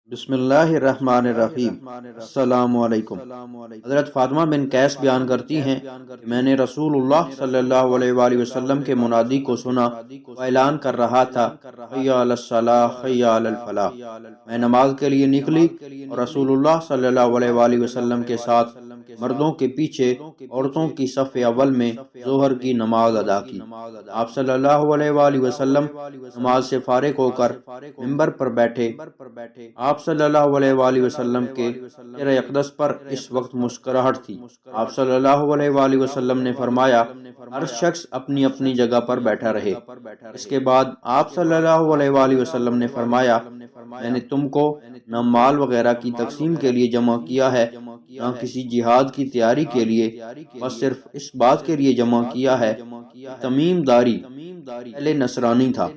بسم اللہ الرحمن الرحیم۔ السلام علیکم۔ حضرت فاطمہ بن قیس بیان کرتی ہیں کہ میں نے رسول اللہ صلی اللہ علیہ وآلہ وسلم کے منادی کو سنا، وہ اعلان کر رہا تھا، حی علی الصلاۃ حی علی الفلاح۔ میں نماز کے لیے نکلی اور رسول اللہ صلی اللہ علیہ وآلہ وسلم کے ساتھ مردوں کے پیچھے عورتوں کی صف اول میں ظہر کی نماز ادا کی۔ آپ صلی اللہ علیہ وآلہ وسلم نماز سے فارغ ہو کر ممبر پر بیٹھے۔ آپ صلی اللہ علیہ وآلہ وسلم کے چہرہ اقدس پر اس وقت مسکراہٹ تھی۔ آپ صلی اللہ علیہ وآلہ وسلم نے فرمایا، ہر شخص اپنی اپنی جگہ پر بیٹھا رہے۔ اس کے بعد آپ صلی اللہ علیہ وآلہ وسلم نے فرمایا، میں نے تم کو نہ مال وغیرہ کی تقسیم کے لیے جمع کیا ہے، نہ کسی جہاد کی تیاری کے لیے، بس صرف اس بات کے لیے جمع کیا ہے کہ تمیم داری پہلے نصرانی تھا،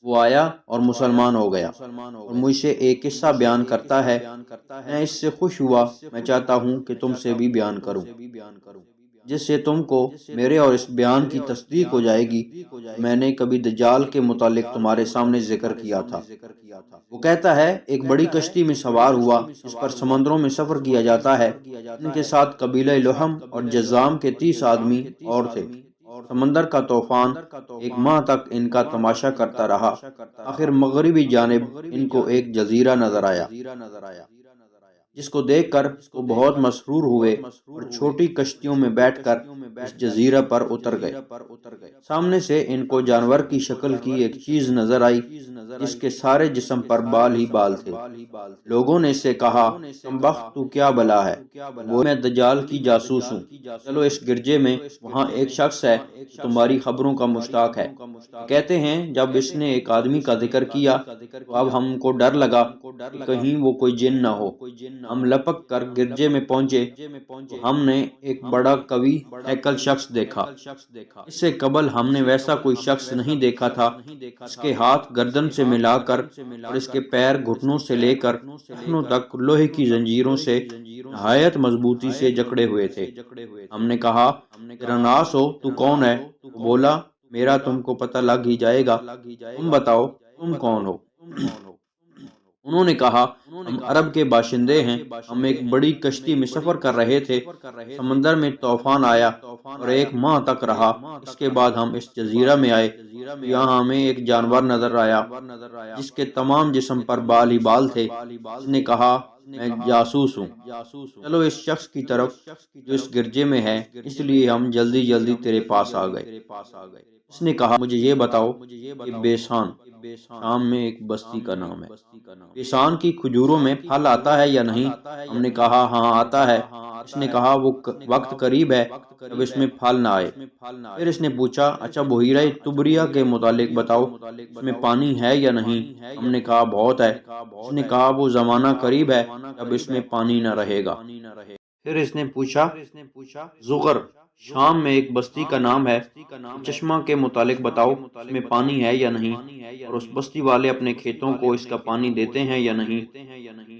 وہ آیا اور مسلمان ہو گیا اور مجھ سے ایک قصہ بیان کرتا ہے، میں اس سے خوش ہوا، میں چاہتا ہوں کہ تم سے بھی بیان کروں، جس سے تم کو میرے اور اس بیان کی تصدیق ہو جائے گی۔ میں نے کبھی دجال کے متعلق تمہارے سامنے ذکر کیا تھا۔ وہ کہتا ہے، ایک بڑی کشتی میں سوار ہوا جس پر سمندروں میں سفر کیا جاتا ہے۔ ان کے ساتھ قبیلہ لحم اور جزام کے 30 آدمی اور تھے۔ سمندر کا طوفان ایک ماہ تک ان کا تماشا کرتا رہا۔ آخر مغربی جانب ان کو ایک جزیرہ نظر آیا، جس کو دیکھ کر وہ بہت مسرور ہوئے اور چھوٹی کشتیوں میں بیٹھ کر اس جزیرہ پر اتر گئے۔ سامنے سے ان کو جانور کی شکل کی ایک چیز نظر آئی جس کے سارے جسم پر بال ہی بال تھے۔ لوگوں نے اس سے کہا، کمبخت تو کیا بلا ہے؟ وہ، میں دجال کی جاسوس ہوں، چلو اس گرجے میں وہاں ایک شخص ہے جو تمہاری خبروں کا مشتاق ہے۔ کہتے ہیں جب اس نے ایک آدمی کا ذکر کیا تو اب ہم کو ڈر لگا کہ کہیں وہ کوئی جن نہ ہو۔ ہم لپک کر گرجے میں پہنچے تو ہم نے ایک بڑا قوی ہیکل شخص دیکھا۔ اس سے قبل ہم نے ویسا کوئی شخص نہیں دیکھا تھا۔ اس کے ہاتھ گردن سے ملا کر اور اس کے پیر گھٹنوں سے لے کر ٹخنوں تک لوہے کی زنجیروں سے نہایت مضبوطی سے جکڑے ہوئے تھے۔ ہم نے کہا، تیرا ناس ہو، تو کون ہے؟ وہ بولا، میرا تم کو پتہ لگ ہی جائے گا، تم بتاؤ تم کون ہو؟ انہوں نے کہا، ہم عرب کے باشندے ہیں، ہم ایک بڑی کشتی میں سفر کر رہے تھے، سمندر میں طوفان آیا اور ایک ماہ تک رہا۔ اس کے بعد ہم اس جزیرہ میں آئے، یہاں ہمیں ایک جانور نظر آیا جس کے تمام جسم پر بال ہی بال تھے۔ اس نے کہا، میں جاسوس ہوں، چلو اس شخص کی طرف جو اس گرجے میں ہے، اس لیے ہم جلدی جلدی تیرے پاس آ گئے۔ اس نے کہا، مجھے یہ بتاؤ کہ بیسان شام میں ایک بستی کا نام ہے، بیسان کی کھجوروں میں پھل آتا ہے یا نہیں؟ ہم نے کہا، ہاں آتا ہے۔ اس نے کہا، وہ وقت قریب ہے جب اس میں پھل نہ آئے۔ پھر اس نے پوچھا، اچھا بحیرہ طبریہ کے متعلق بتاؤ، اس میں پانی ہے یا نہیں؟ ہم نے کہا، بہت ہے۔ اس نے کہا، وہ زمانہ قریب ہے جب اس میں پانی نہ رہے گا۔ پھر اس نے پوچھا، زغر شام میں ایک بستی کا نام ہے، چشمہ کے متعلق بتاؤ، اس میں پانی ہے یا نہیں، اور اس بستی والے اپنے کھیتوں کو اس کا پانی دیتے ہیں یا نہیں؟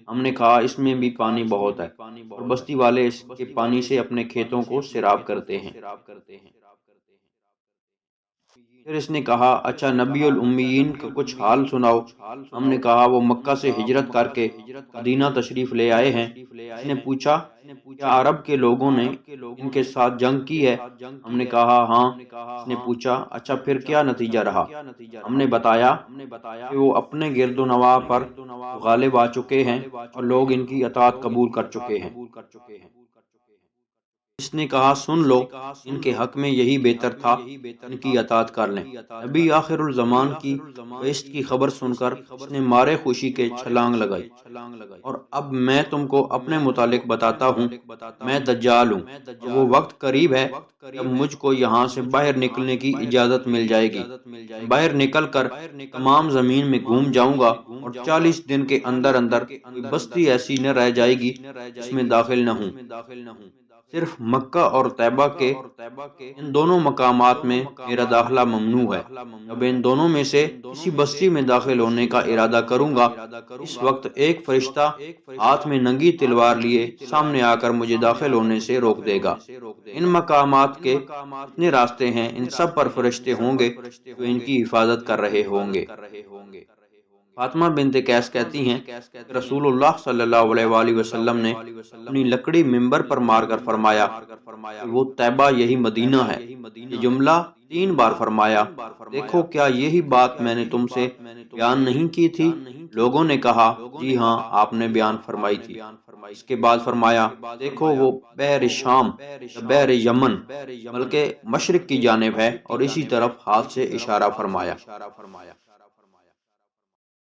ہم نے کہا، اس میں بھی پانی بہت ہے اور بستی والے اس کے پانی سے اپنے کھیتوں کو سیراب کرتے ہیں۔ پھر اس نے کہا، اچھا نبی الامیین کا کچھ حال سناؤ۔ ہم نے کہا، وہ مکہ سے ہجرت کر کے مدینہ تشریف لے آئے ہیں۔ اس نے پوچھا، کیا عرب کے لوگوں نے ان کے ساتھ جنگ کی ہے؟ ہم نے کہا، ہاں۔ اس نے پوچھا، اچھا پھر کیا نتیجہ رہا؟ ہم نے بتایا کہ وہ اپنے گرد و نواح پر غالب آ چکے ہیں اور لوگ ان کی اطاعت قبول کر چکے ہیں۔ اس نے کہا، سن لو، ان کے حق میں یہی بہتر تھا، ان کی اطاعت کر لیں۔ نبی آخر الزمان کی بعثت کی خبر سن کر اس نے مارے خوشی کے چھلانگ لگائی۔ اور اب میں تم کو اپنے متعلق بتاتا ہوں، میں دجال ہوں، اور وہ وقت قریب ہے جب مجھ کو یہاں سے باہر نکلنے کی اجازت مل جائے گی۔ باہر نکل کر تمام زمین میں گھوم جاؤں گا اور 40 دن کے اندر اندر کوئی بستی ایسی نہ رہ جائے گی جس میں داخل نہ ہوں۔ صرف مکہ اور طیبہ کے ان دونوں مقامات میں میرا داخلہ ممنوع ہے۔ اب ان دونوں میں سے کسی بستی میں داخل ہونے کا ارادہ کروں گا، اس وقت ایک فرشتہ ہاتھ میں ننگی تلوار لیے سامنے آ کر مجھے داخل ہونے سے روک دے گا۔ ان مقامات کے جتنے راستے ہیں، ان سب پر فرشتے ہوں گے جو ان کی حفاظت کر رہے ہوں گے۔ فاطمہ بنت قیس کہتی ہیں کہ رسول اللہ صلی اللہ علیہ وآلہ وسلم نے اپنی لکڑی منبر پر مار کر فرمایا کہ وہ طیبہ یہی مدینہ ہے۔ یہ جملہ 3 بار فرمایا۔ دیکھو کیا یہی بات میں نے تم سے بیان نہیں کی تھی؟ لوگوں نے کہا جی ہاں آپ نے بیان فرمائی تھی۔ اس کے بعد فرمایا دیکھو وہ بحر شام یا بحر یمن بلکہ مشرق کی جانب ہے، اور اسی طرف ہاتھ سے اشارہ فرمایا۔